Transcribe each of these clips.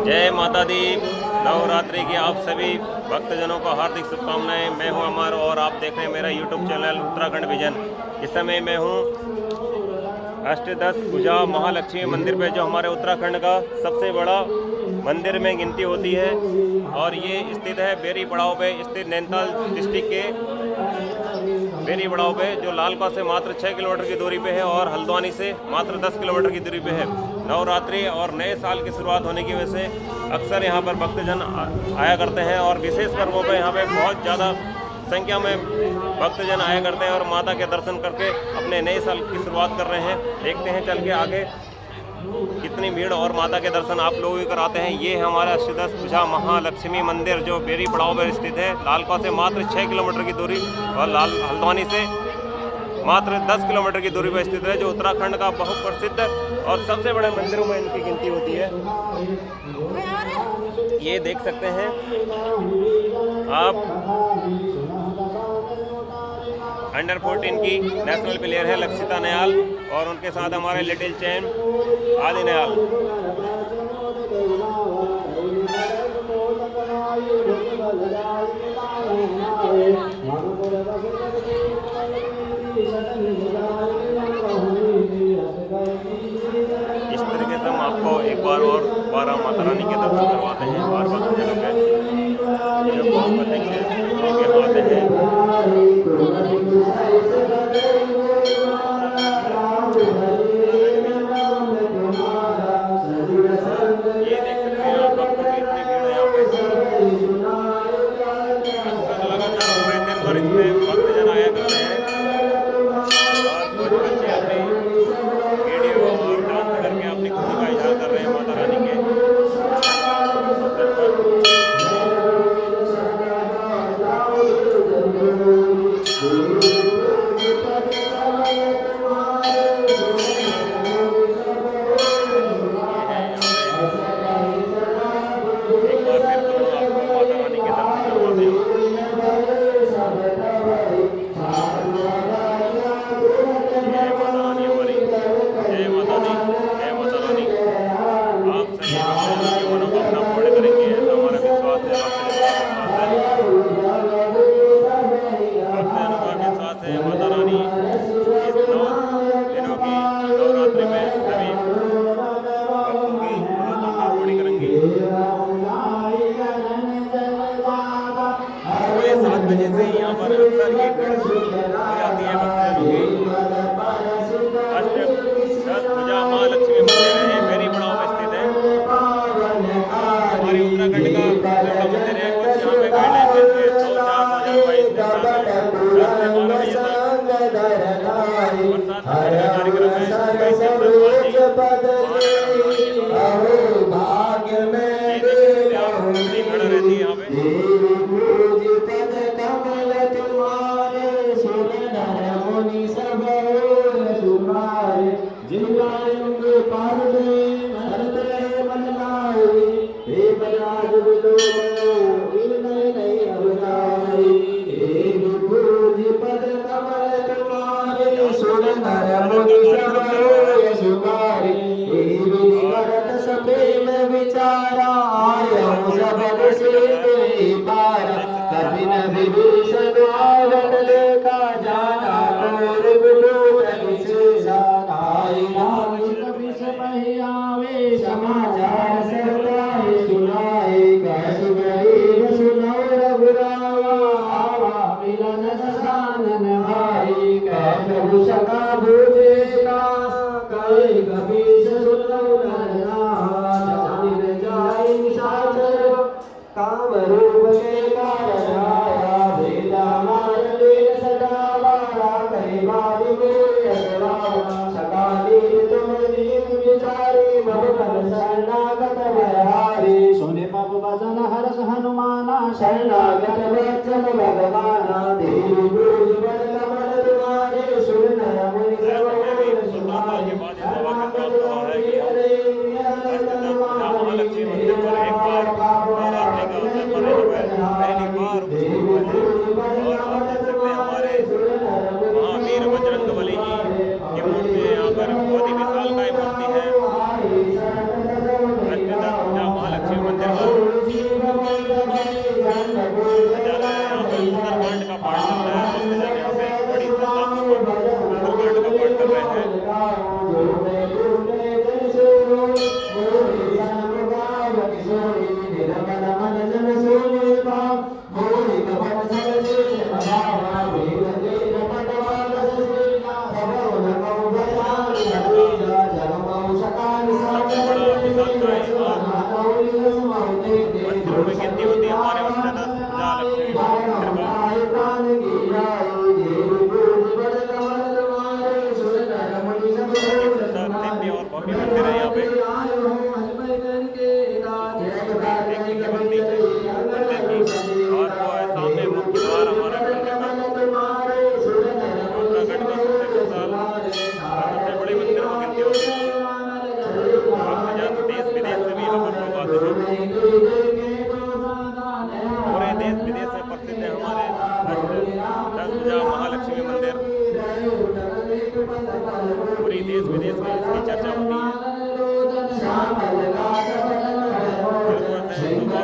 जय माता दी। नवरात्रि की आप सभी भक्तजनों को हार्दिक शुभकामनाएं। मैं हूं अमर और आप देख रहे हैं मेरा यूट्यूब चैनल उत्तराखंड विजन। इस समय मैं हूं अष्टदश भुजा महालक्ष्मी मंदिर पे, जो हमारे उत्तराखंड का सबसे बड़ा मंदिर में गिनती होती है। और ये स्थित है बेरी पड़ाव पे स्थित नैनीताल डिस्ट्रिक्ट के बेरी पड़ाव पे, जो लालका से मात्र 6 किलोमीटर की दूरी पे है और हल्द्वानी से मात्र 10 किलोमीटर की दूरी पे है। नवरात्रि और नए साल की शुरुआत होने की वजह से अक्सर यहाँ पर भक्तजन आया करते हैं और विशेष पर्वों पर यहाँ पे बहुत ज़्यादा संख्या में भक्तजन आया करते हैं और माता के दर्शन करके अपने नए साल की शुरुआत कर रहे हैं। देखते हैं चल के आगे कितनी भीड़ और माता के दर्शन आप लोग भी कराते हैं। ये है हमारा अष्टदश भुजा महालक्ष्मी मंदिर, जो बेरी पड़ाव में स्थित है। लालका से मात्र 6 किलोमीटर की दूरी और हल्द्वानी से मात्र 10 किलोमीटर की दूरी पर स्थित है, जो उत्तराखंड का बहुत प्रसिद्ध और सबसे बड़े मंदिरों में इनकी गिनती होती है। ये देख सकते हैं आप, अंडर 14 की नेशनल प्लेयर है लक्षिता नयाल और उनके साथ हमारे लिटिल चैन आदि नयाल। इस तरीके से हम आपको एक बार और 12 माता रानी के दर्शन करवाते हैं। बार बार आते हैं। ये देख सकते हैं आप, भक्तों की इतनी भीड़ है यहाँ पे। लगातार पूरे दिन भर इसमें भक्तजन आया करते हैं और कुछ बच्चे अपनी वीडियो और डांस करके अपनी खुशी का इजहार कर रहे हैं माता रानी के। से यहाँ पर अक्सर ये भीड़ हो जाती है भक्तजनों की। अष्टदश भुजा महालक्ष्मी मंदिर है, बेरी पड़ाव में स्थित है। हमारे उत्तराखंड का सबसे बड़ा मंदिर है। कुछ यहाँ पे गाइडलाइन देते हैं 2/4/2022 10 से 12 बजे तक कार्यक्रम है। भीड़ रहती है यहाँ पे। हनुमाना शरणागत वत्सल भगवाना देवी पूज बल कमल तुम्हारे सुन मुनि महालक्ष्मी मंदिर पर एक बार नवरात्रि का अवसर पर पहली बार हमारे महावीर बजरंगबली जी की मूर्ति है। यहाँ पर बहुत ही विशालकाय मूर्ति है। की बनती है मंदिर की। और वो है सामने मुख्य द्वार हमारे मंदिर का। उत्तराखंड का सबसे विशाल और सबसे बड़े मंदिरों में गिनती होती है। भक्तजन देश विदेश से भी यहाँ पर लोग आते हैं। पूरे देश विदेश में प्रसिद्ध है हमारे 10 भुजा महालक्ष्मी मंदिर। पूरी देश विदेश में इसकी चर्चा होती है। जरूरत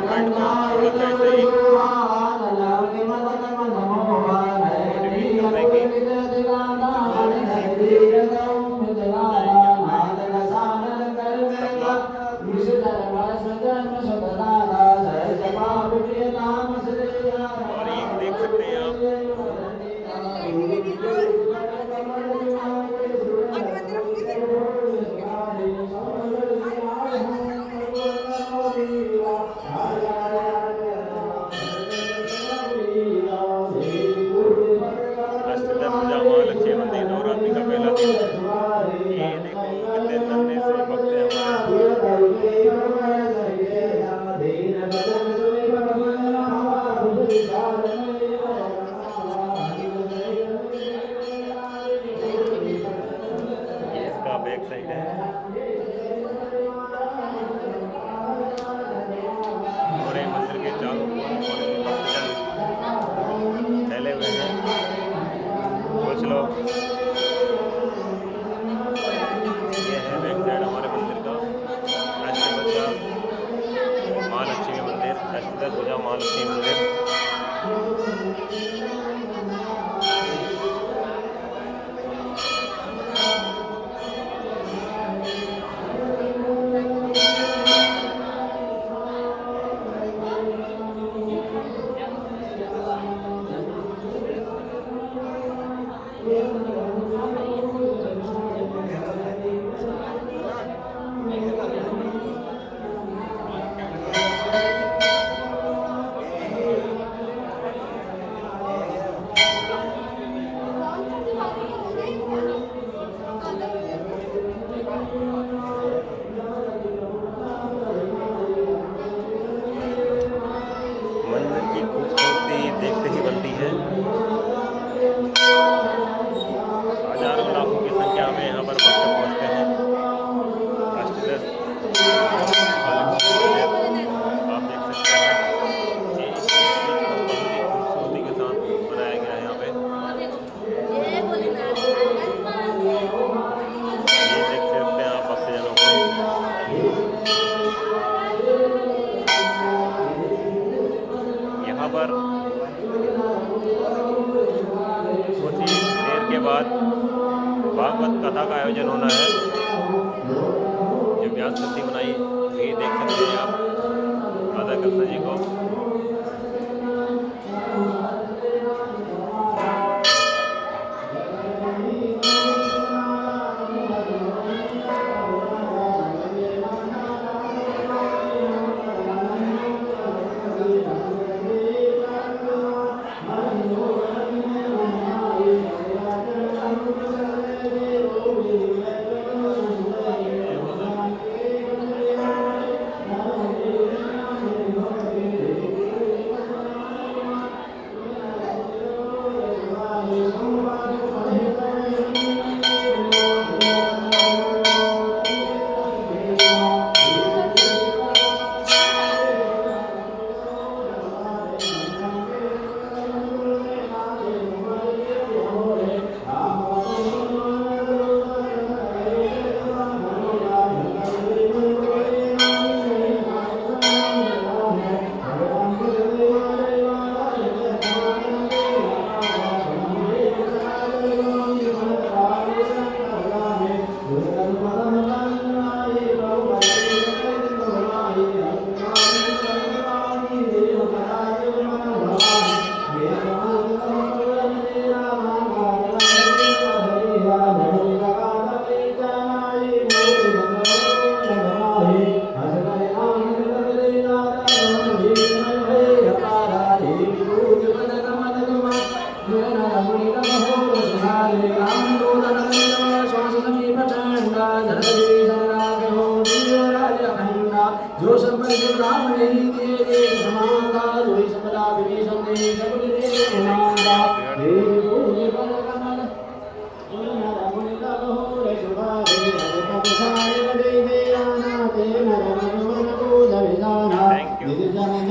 है तो गवर्नमेंट को थोड़ा सा ऐसे ही मोटिवेट करने की। और ये देख सकते हैं आप महालक्ष्मी मंदिर नवरात्रि का पहला दिन। ये देखो कितने नन्हे से भक्त हैं ये इसका बैक साइड है। पूरे मंदिर के चारों फैले हुए हैं कुछ लोग। ये है बैक साइड हमारे मंदिर का। अष्टभुजा महालक्ष्मी मंदिर, 10 भुजा महालक्ष्मी मंदिर। मंदिर की खूबसूरती देखते ही बनती है। हजारों लाखों की संख्या में यहाँ पर भक्त पहुँचते हैं। अष्टदश आप देख सकते हैं ये इस चीज़ को बहुत ही खूबसूरती के साथ बनाया गया है। यहाँ पे ये देख सकते हैं आप भक्तजनों को। यहाँ पर कुछ ही देर के बाद भागवत कथा का आयोजन होना है। जो व्यास शक्ति बनाई ये देख सकते हैं आप राधा कृष्ण जी को। संबंध ब्राह्मणे दिए समांगा जोई सबदा विवेशने सबदे समांगा देवी पूजे पर कमल सुनर मुनि कहो रे सुभावे हरे कपसारे बदे दे आना ते नर मन को दविदाना Thank you. निज जन